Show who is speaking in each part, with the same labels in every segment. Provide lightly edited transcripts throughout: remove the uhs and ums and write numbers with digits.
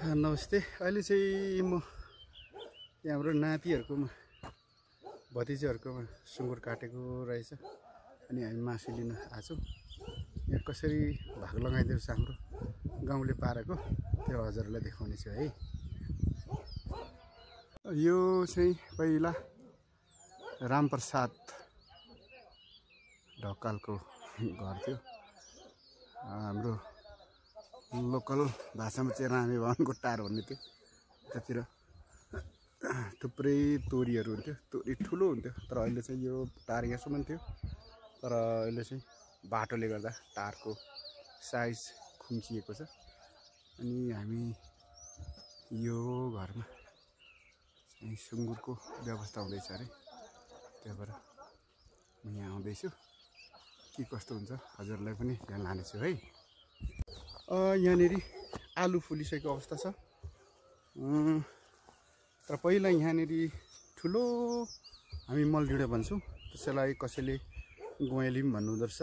Speaker 1: नमस्ते। अहिले चाहिँ म हाम्रो नातिहरुकोमा भतिजाहरुकोमा सुँगुर काटेको रहेछ अनि हामी मासु लिन आछौँ। यहाँ कसरी भाग लगाइदिन्छ हाम्रो गाउँले पारेको त्यो हजुरलाई देखाउने छु है। यो चाहिँ पहिला रामप्रसाद ढकालको घर थियो। हाम्रो लोकल भाषामा चाहिँ रामे भवनको टार भन्ने थियो। त्यतिर थुप्रै तोरीहरू हुन्थ्यो। तोरी ठुलो हुन्थ्यो तर अहिले चाहिँ यो टार यहाँसम्म थियो। तर अहिले चाहिँ बाटोले गर्दा टारको साइज खुम्चिएको छ। अनि हामी यो घरमा चाहिँ सुँगुरको व्यवस्था हुँदैछ अरे। त्यही भएर म यहाँ आउँदैछु। के कस्तो हुन्छ हजुरलाई पनि ध्यान लानेछु है। यहाँनिर आलु फुलिसकेको अवस्था छ। तर पहिला यहाँनिर ठुलो हामी मलढिँडो भन्छौँ, त्यसैलाई कसैले गोएली पनि भन्नुहुँदो रहेछ,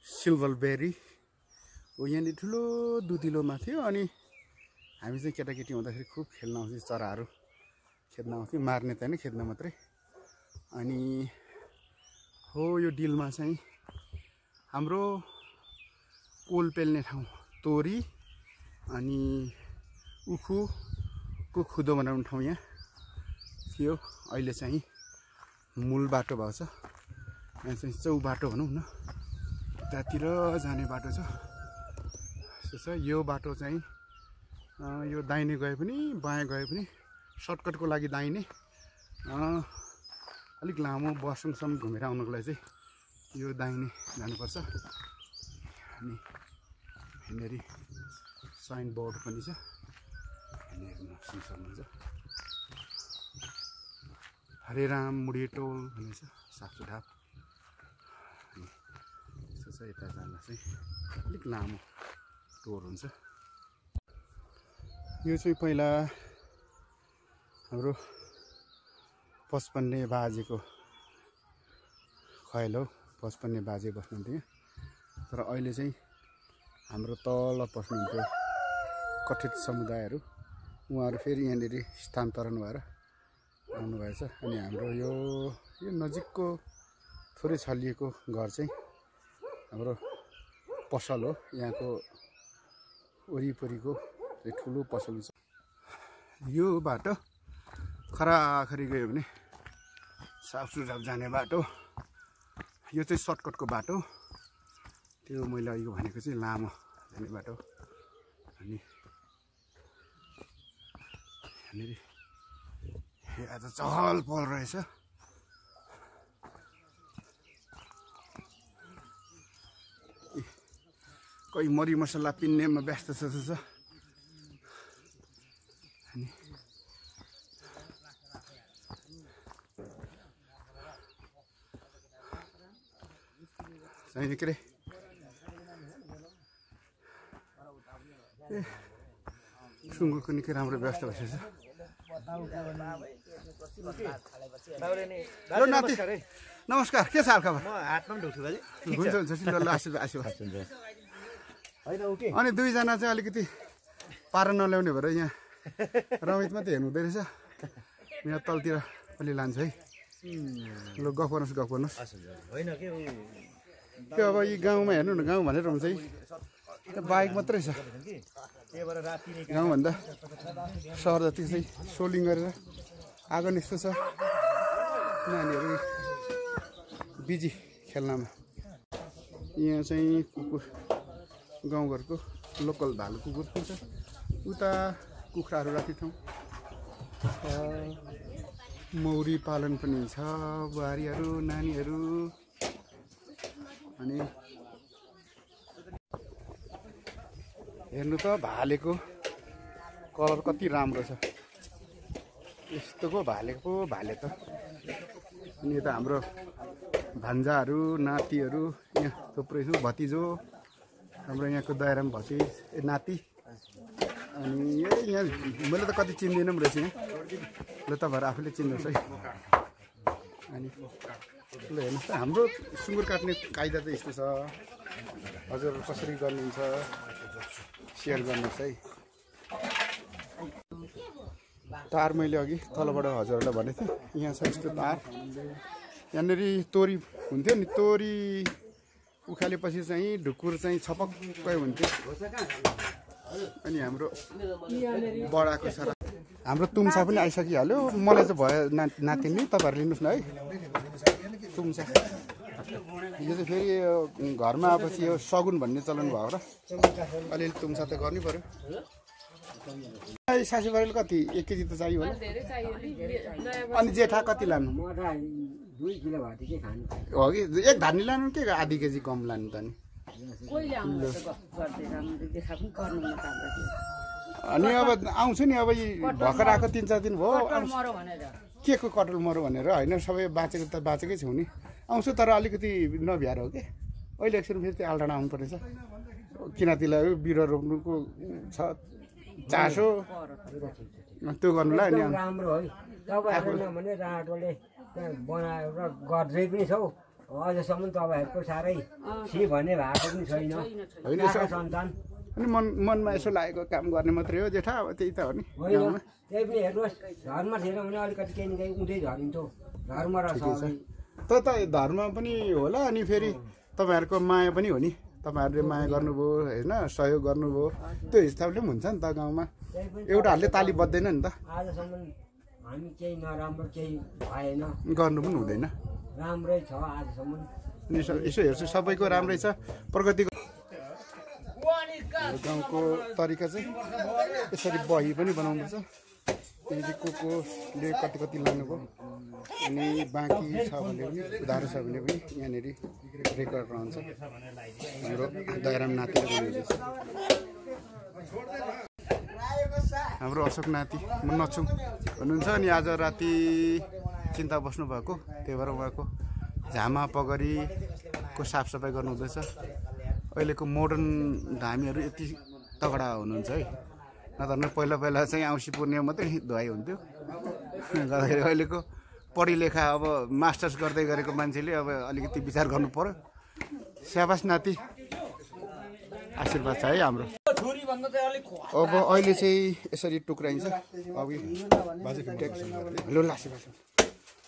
Speaker 1: सिल्भर बेरी हो। यहाँनिर ठुलो दुधिलोमा थियो। अनि हामी चाहिँ केटाकेटी हुँदाखेरि खुब खेल्न आउँथ्यो, चराहरू खेद्न आउँथ्यो, मार्ने त होइन खेद्न मात्रै। अनि हो यो डिलमा चाहिँ हाम्रो कोल पेल्ने ठाउँ तोरी अनि उखुको खुदो बनाउने ठाउँ यहाँ थियो। अहिले चाहिँ मूल बाटो भएको छ। यहाँ चाहिँ चौ बाटो भनौँ न, त्यतातिर जाने बाटो छ। त्यसो छ यो बाटो चाहिँ यो दाहिने गए पनि बायाँ गए पनि सर्टकटको लागि दाहिने, अलिक लामो बसङसम्म घुमेर आउनुको लागि चाहिँ यो दाहिने जानुपर्छ। अनि यहाँनिर साइन बोर्ड पनि छ। यहाँनिर सक्नुहुन्छ हरे राम मुडी टोल भन्ने छ, साप्चुढाप। अनि यस्तो छ, यता जाँदा चाहिँ अलिक लामो टोर हुन्छ। यो चाहिँ पहिला हाम्रो पचपन्ने बाजेको खयल हो। पचपन्ने बाजे बस्नुहुन्थ्यो। तर अहिले चाहिँ हाम्रो तल बस्नुहुन्थ्यो कठित समुदायहरू, उहाँहरू फेरि यहाँनिर स्थानान्तरण भएर आउनुभएछ। अनि हाम्रो यो नजिकको थोरै छलिएको घर चाहिँ हाम्रो पसल हो। यहाँको वरिपरिको चाहिँ ठुलो पसल छ। यो बाटो खराखरी गयो भने साप्चुढाप जाने बाटो। यो चाहिँ सर्टकटको बाटो। त्यो मैले अघि भनेको चाहिँ लामो जाने बाटो। अनि यहाँनिर आज चहल पहल रहेछ। कोही मरी मसला पिन्नेमा व्यस्त छ। अनि के अरे सुँगुरको निकै राम्रो व्यवस्था भइसकेछ। नमस्कार, के छ हालखबर? हुन्छ आशीर्वाद। अनि दुईजना चाहिँ अलिकति पारा नल्याउने भएर यहाँ रमित मात्रै हेर्नु हुँदै रहेछ। यहाँ तलतिर अलि लान्छ है। ल गफ गर्नुहोस्। त्यो अब यी गाउँमा हेर्नु न, गाउँ भनेर हुन्छ है, बाइक मात्रै छ। गाउँभन्दा सहर जति चाहिँ सोलिङ गरेर आगो निस्को छ। नानीहरू बिजी खेल्नमा। यहाँ चाहिँ कुकुर, गाउँघरको लोकल भालु कुकुर पनि छ। उता कुखुराहरू राख्ने ठाउँ, मौरी पालन पनि छ, बुहारीहरू, नानीहरू। अनि हेर्नु त भालेको कलर कति राम्रो छ। यस्तोको भालेको भाले त। अनि यता हाम्रो भान्जाहरू, नातिहरू यहाँ थुप्रै छु। भतिजो हाम्रो यहाँको दयाराम भतिज नाति। अनि यहाँ मैले त कति चिन्दिनँ पनि रहेछ यहाँ। ल तपाईँहरू आफूले चिन्नुहोस् है। अनि ल हेर्नुहोस् त, हाम्रो सुँगुर काट्ने कायदा त यस्तो छ। हजुर कसरी गर्नुहुन्छ सेयर गर्नुहोस् है। तार मैले अघि तलबाट हजुरहरूलाई भनेको थिएँ यहाँ छ यस्तो तार यहाँनिर तोरी हुन्थ्यो नि तोरी उखालेपछि चाहिँ ढुकुर चाहिँ छपक्कै हुन्थ्यो अनि हाम्रो बडाको छ हाम्रो तुम्सा पनि आइसकिहाल्यो मलाई चाहिँ भयो नाति नि तपाईँहरू लिनुहोस् न है तुम्सा यो चाहिँ फेरि घरमा आएपछि यो सगुन भन्ने चलन भयो र अलिअलि तुम्सा त गर्नै पर्यो सासूबारीले कति 1 केजी त चाहियो होला अनि जेठा कति लानु
Speaker 2: 2 किलो भाटी के खानु
Speaker 1: हो कि 1 धानी लानु के आधी केजी कम लानु त नि अनि अब आउँछु नि अब भर्खर आएको 3-4 दिन भयो के को कटल मरो भनेर होइन सबै बाँचेको त बाँचेकै छौँ नि आउँछु तर अलिकति नभ्याएर हो कि अहिले एकछिन फेरि त्यो आलडाँडा आउनु पर्नेछ किनातिलाई बिरुवा रोप्नुको छ चासो त्यो गर्नुलाई अनि
Speaker 2: राम्रो है तपाईँहरू भने राटोले बनाएर गर्दै पनि छौ अझसम्म तपाईँहरूको साह्रै छि भन्ने भएको पनि छैन
Speaker 1: होइन
Speaker 2: सन्तान
Speaker 1: अनि मनमा यसो लागेको काम गर्ने मात्रै हो जेठा अब त्यही त हो नि
Speaker 2: त्यही पनि हेर्नुहोस् धर्म थिएन भने अलिकति केही न केही उठै झरिन्थ्यो धर्म र
Speaker 1: त धर्म पनि होला अनि फेरि तपाईँहरूको माया पनि हो नि तपाईँहरूले माया गर्नुभयो होइन सहयोग गर्नुभयो त्यो हिसाबले पनि हुन्छ नि त गाउँमा एउटा हातले ताली बज्दैन नि त
Speaker 2: आजसम्म हामी केही नराम्रो केही भएन
Speaker 1: गर्नु पनि हुँदैन
Speaker 2: राम्रै छ आजसम्म
Speaker 1: अनि यसो हेर्छु सबैको राम्रै छ प्रगतिको गाउँको तरिका चाहिँ यसरी बही पनि बनाउनुपर्छ त्यहाँदेखि कोले कति कति लानुभयो अनि बाँकी छ भने पनि उधारो छ भने पनि यहाँनिर रेकर्ड रहन्छ हाम्रो दयाराम नातिले हाम्रो अशोक नाति म नछुम हुनुहुन्छ अनि आज राति चिन्ता बस्नुभएको त्यही भएर उहाँको झामा पगरीको साफसफाइ गर्नुहुँदैछ अहिलेको मोडर्न धामीहरू यति तगडा हुनुहुन्छ है नत्र पहिला पहिला चाहिँ औँसी पूर्णिमा मात्रै धुवाइ हुन्थ्यो गर्दाखेरि अहिलेको पढी लेखा अब मास्टर्स गर्दै गरेको मान्छेले अब अलिकति विचार गर्नु पर्यो स्याबास नाति आशीर्वाद छ है हाम्रो अब अहिले चाहिँ यसरी टुक्राइन्छ अघि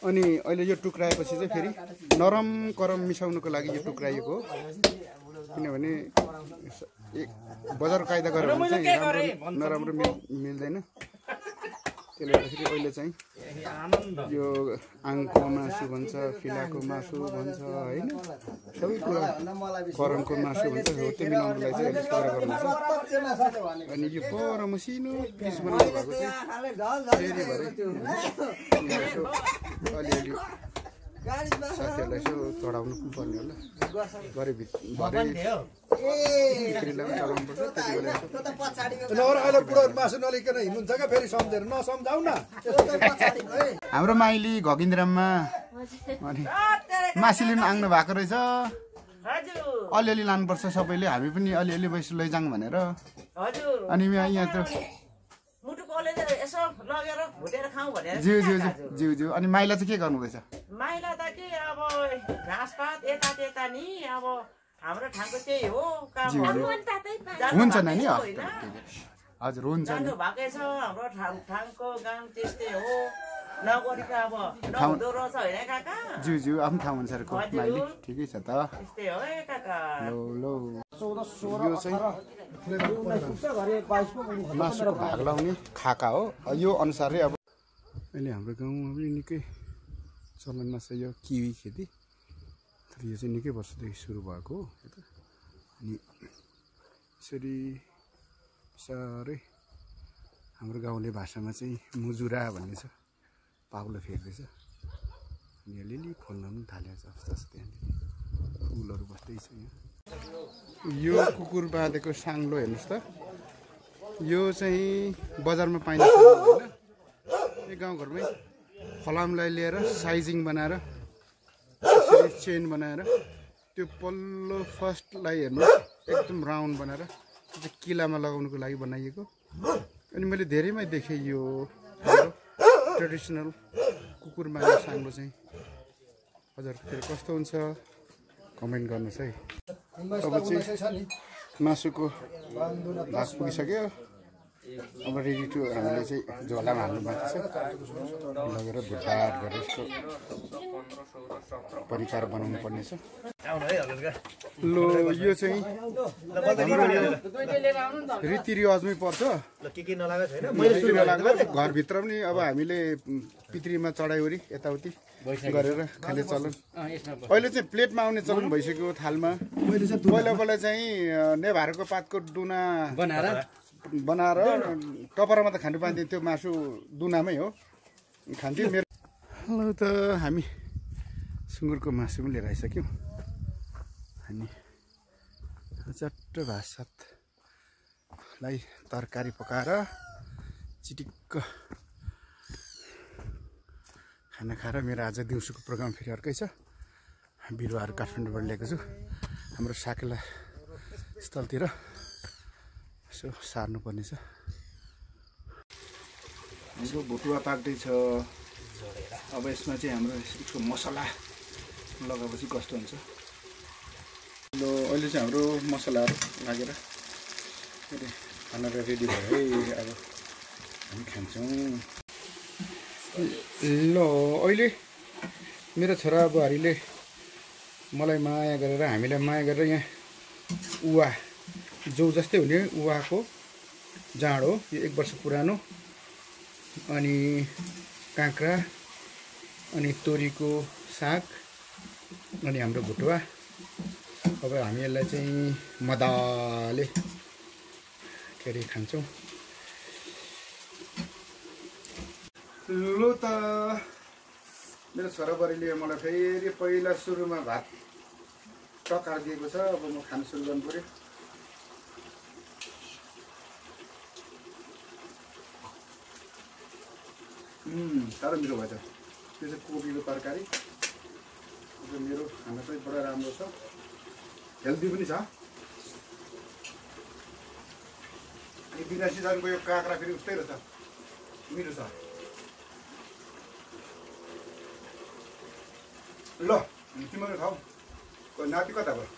Speaker 1: अनि अहिले यो टुक्राएपछि चाहिँ फेरि नरम करम मिसाउनुको लागि यो टुक्राइएको हो किनभने बजार कायदा गरेर भने चाहिँ नराम्रो मिल्दैन त्यसले गर्दाखेरि अहिले चाहिँ यो आङको मासु भन्छ फिलाको मासु भन्छ होइन सबै कुरा करमको मासु भन्छ हो त्यो मिलाउनुलाई चाहिँ अलिक कुरा गर्नुहुन्छ अनि यो पर मसिनो पिस बनाउनु भएको चाहिँ फेरि भरे अलिअलि साथीहरूलाई यसो चढाउनु पनि पर्ने होला गरे
Speaker 3: अहिले बुढो मासु नलिकन हिँड्नुहुन्छ क्या फेरि सम्झेर नसम्झाउ न
Speaker 1: हाम्रो माइली घगिन्द्राममा अनि मासु लिनु आउनु भएको रहेछ अलिअलि लानुपर्छ सबैले हामी पनि अलिअलि बैसु लैजाउँ भनेर अनि यहाँ त ज्यू ज्यू ज्यू ज्यू अनि माइला चाहिँ के गर्नुहुँदैछ
Speaker 4: माइला त के अब घाँसपात यता त्यता नि अब हाम्रो ठाउँको त्यही हो
Speaker 1: हुन्छ नानी हजुर हुन्छ नि
Speaker 4: भएकै छ हाम्रो ठाउँको गाउँ त्यस्तै हो नगरीको अब नहुँदो रहेछ होइन काका
Speaker 1: ज्यू ज्यू आफ्नो ठाउँ अनुसारको माइली ठिकै छ त
Speaker 4: त्यस्तै हो है काका
Speaker 1: लो यो चाहिँ मासुको भाग लाउने खाका हो यो अनुसारै अब अहिले हाम्रो गाउँमा पनि निकै चलनमा छ यो किवी खेती तर यो चाहिँ निकै वर्षदेखि सुरु भएको हो अनि यसरी साह्रै हाम्रो गाउँले भाषामा चाहिँ मुजुरा भन्ने छ पाउलो फेर्दैछ अनि अलिअलि फल्न पनि थालेको छ अवस्था छ त्यहाँनिर फुलहरू बस्दैछ यहाँ यो कुकुर बाँधेको साङ्लो हेर्नुहोस् त यो चाहिँ बजारमा पाइने होइन यो गाउँघरमै फलामलाई लिएर साइजिङ बनाएर यसरी चेन बनाएर त्यो पल्लो फर्स्टलाई हेर्नुहोस् एकदम राउन्ड बनाएर त्यो चाहिँ किलामा लगाउनुको लागि बनाइएको अनि मैले धेरैमै देखेँ यो ट्रेडिसनल कुकुर मार्ने साङ्लो चाहिँ हजुरतिर कस्तो हुन्छ कमेन्ट गर्नुहोस् है अब चाहिँ मासुको भाग पुगिसक्यो अब रेडी टु हामीले चाहिँ झोलामा हाल्नु बाँकी छ लगेर भुटभाट गरेर यसको परिकार बनाउनु पर्ने छ लो यो चाहिँ रीतिरिवाजमै पर्छ घरभित्र पनि अब हामीले पितृमा चढाइवरी यताउति गरेर खाने चलन अहिले चाहिँ प्लेटमा आउने चलन भइसक्यो थालमा पहिला चाहिँ नेभारको पातको दुना बनाएर टपरामा त खानु पाइन्थ्यो त्यो मासु दुनामै हो खान्थ्यो मेरो ल त हामी सुँगुरको मासु पनि लिएर आइसक्यौँ अनि चट्ट भात साथलाई तरकारी पकाएर चिटिक्क खाना खाएर मेरो आज दिउँसोको प्रोग्राम फेरि अर्कै छ बिरुवाहरू काठमाडौँबाट ल्याएको छु हाम्रो साकेला स्थलतिर यसो सार्नुपर्ने छ यसो भुटुवा पाक्दैछ अब यसमा चाहिँ हाम्रो यसको मसला लगाएपछि कस्तो हुन्छ ल अहिले चाहिँ हाम्रो मसलाहरू लागेर खाना रेडी भयो है अब हामी खान्छौँ ल अहिले मेरो छोरा बुहारीले मलाई माया गरेर हामीलाई माया गरेर यहाँ उवा जो जस्तै हुने उवाको जाँड हो यो 1 वर्ष पुरानो अनि काँक्रा अनि तोरीको साग अनि हाम्रो भुटुवा अब हामी यसलाई चाहिँ मजाले के अरे खान्छौँ लु त मेरो छोराबुहारीले मलाई फेरि पहिला सुरुमा भात टक्का दिएको छ अब म खान सुरु गर्नु पऱ्यो साह्रो मिठो भएछ त्यो चाहिँ कोपीको तरकारी मेरो खाना चाहिँ बडा राम्रो छ हेल्दी पनि छ अनि बिना सिजनको यो काँक्रा फेरि उस्तै रहेछ मिठो छ ल तिमीहरू खाऊ नाति कता भयो